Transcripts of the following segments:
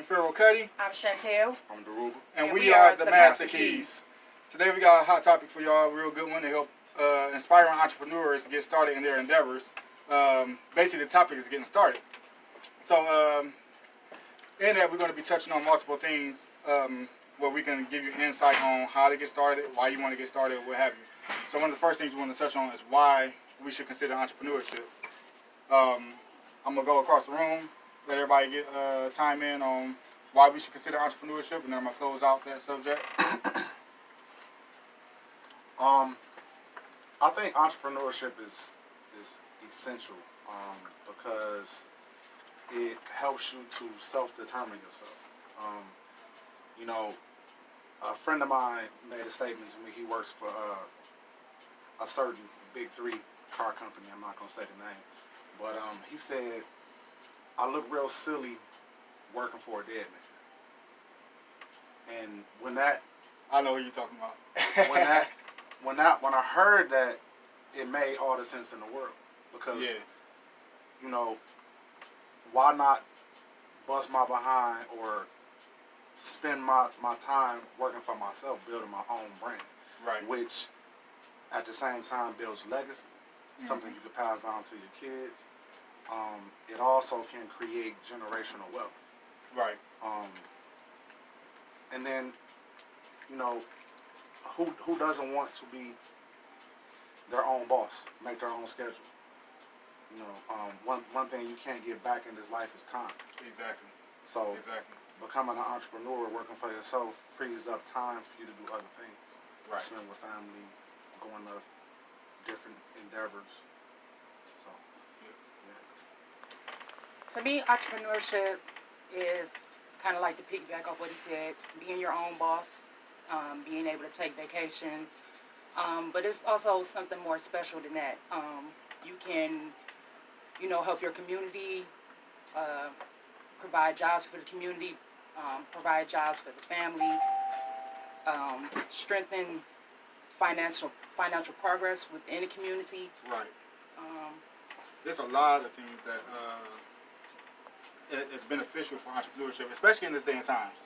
Pharaoh Cutty. I'm Chantel. I'm Dhrouba. And we are the Master Keys. Today we got a hot topic for y'all, a real good one to help inspiring entrepreneurs to get started in their endeavors. Basically the topic is getting started. So in that we're going to be touching on multiple things where we can give you insight on how to get started, why you want to get started, what have you. So one of the first things we want to touch on is why we should consider entrepreneurship. I'm going to go across the room, let everybody get time in on why we should consider entrepreneurship, and then I'm going to close out that subject. I think entrepreneurship is essential because it helps you to self-determine yourself. You know, a friend of mine made a statement to me. He works for a certain big 3 car company. I'm not going to say the name. But he said, I look real silly working for a dead man. And when that... I know who you're talking about. when I heard that, it made all the sense in the world. Because, you know, why not bust my behind or spend my time working for myself, building my own brand. Right. Which, at the same time, builds legacy. Something you could pass down to your kids. It also can create generational wealth. Right. And then, you know, who doesn't want to be their own boss, make their own schedule? You know, one thing you can't get back in this life is time. Exactly. So becoming an entrepreneur, working for yourself, frees up time for you to do other things. Right. Spend with family, going to different endeavors. So, To me, entrepreneurship is kind of like to piggyback off what he said, being your own boss, being able to take vacations. But it's also something more special than that. You can, you know, help your community, provide jobs for the community, provide jobs for the family, strengthen financial progress within the community. Right. There's a lot of things that it's beneficial for entrepreneurship, especially in this day and times.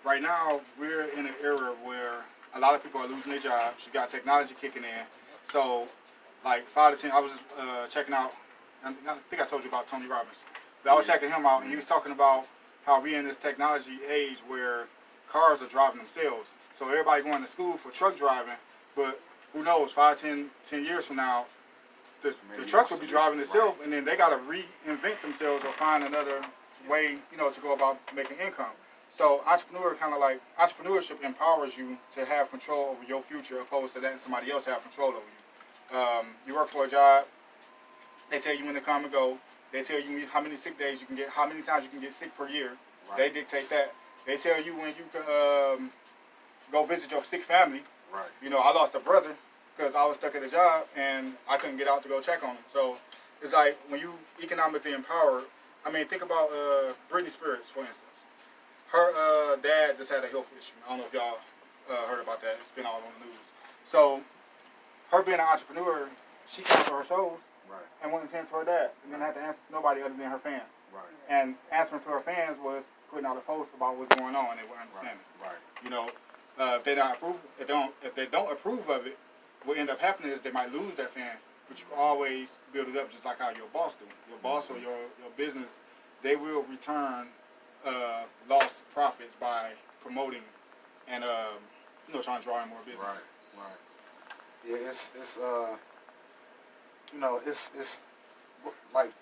Right now, we're in an era where a lot of people are losing their jobs. You got technology kicking in. So, like 5 to 10, I was just checking out, I think I told you about Tony Robbins. But I was checking him out, and he was talking about how we're in this technology age where cars are driving themselves. So everybody going to school for truck driving, but who knows, 5, 10 years from now, the trucks will be driving themselves, and then they got to reinvent themselves or find another way, you know, to go about making income. So entrepreneurship empowers you to have control over your future opposed to letting somebody else have control over you. You work for a job, they tell you when to come and go. They tell you how many sick days you can get, how many times you can get sick per year. Right. They dictate that. They tell you when you can go visit your sick family. Right. You know, I lost a brother because I was stuck at a job and I couldn't get out to go check on him. So it's like when you economically empowered. I mean, think about Britney Spears, for instance. Her dad just had a health issue. I don't know if y'all heard about that. It's been all on the news. So her being an entrepreneur, she canceled her shows. Right. And wouldn't answer to her dad, and didn't have to answer to nobody other than her fans. Right. And answering to her fans was putting out a post about what's going on, and they weren't understanding. Right. You know, if they don't approve of it, what end up happening is they might lose that fan. But you can always build it up, just like how your boss do. Your boss or your business, they will return lost profits by promoting and you know, trying to draw in more business. Right. Right. Yeah, it's you know, it's like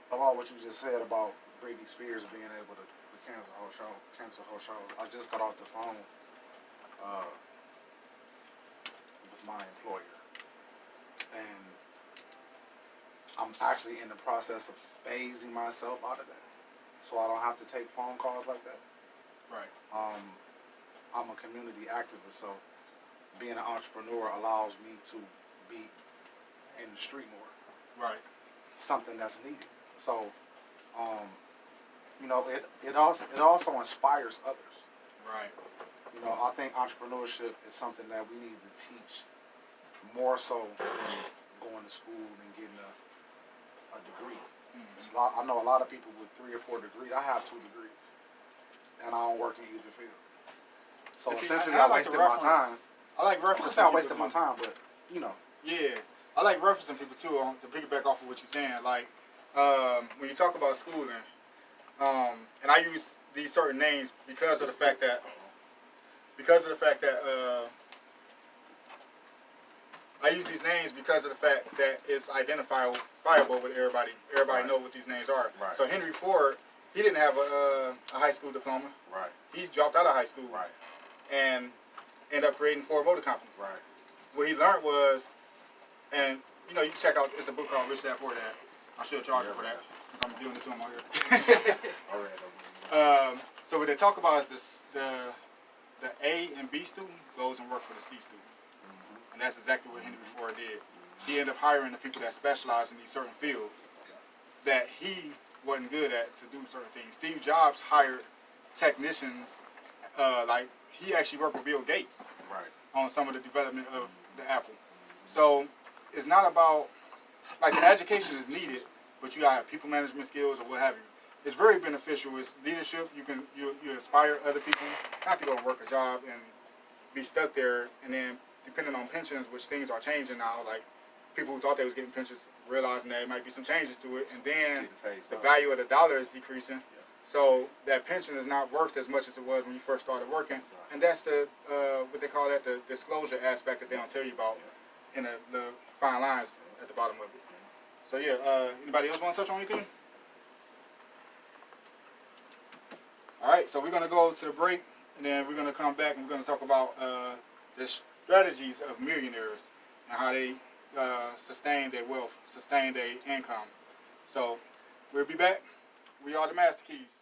about what you just said about Britney Spears being able to cancel her show. I just got off the phone with my employer, and I'm actually in the process of phasing myself out of that, so I don't have to take phone calls like that. Right. I'm a community activist, so being an entrepreneur allows me to be in the street more. Right. Something that's needed. So, you know, it also inspires others. Right. You know, I think entrepreneurship is something that we need to teach more so than going to school and getting a degree. I know a lot of people with 3 or 4 degrees. I have 2 degrees. and I don't work in either field. So See, essentially, I I like wasted to my reference- time. I like I'm not referencing saying I people wasted too. my time, but you know. Yeah, I like referencing people too. To piggyback off of what you're saying, like when you talk about schooling, and I use these certain names because of the fact that I use these names because of the fact that it's identifiable with everybody. Everybody Right. know what these names are. Right. So Henry Ford, he didn't have a high school diploma. Right. He dropped out of high school Right. and ended up creating Ford Motor Company. Right. What he learned was, and you know, you can check out, it's a book called Rich Dad Poor Dad. I should charge you for that since I'm doing it to him out here. All right. So what they talk about is this, the A and B student goes and work for the C student. Mm-hmm. And that's exactly what Henry Ford did. He ended up hiring the people that specialize in these certain fields that he wasn't good at to do certain things. Steve Jobs hired technicians, like he actually worked with Bill Gates Right. on some of the development of the Apple. So it's not about, like, the education is needed, but you gotta have people management skills or what have you. It's very beneficial. It's leadership. You inspire other people not to go and work a job and be stuck there, and then depending on pensions, which things are changing now, like people who thought they was getting pensions realizing that there might be some changes to it, and then the value of the dollar is decreasing. So that pension is not worth as much as it was when you first started working, and that's the what they call that, the disclosure aspect that they don't tell you about in the fine lines at the bottom of it. So yeah, anybody else want to touch on anything? All right, so we're gonna go to the break, and then we're gonna come back and we're gonna talk about the strategies of millionaires and how they sustain their wealth, sustain their income. So we'll be back. We are the Master Keys.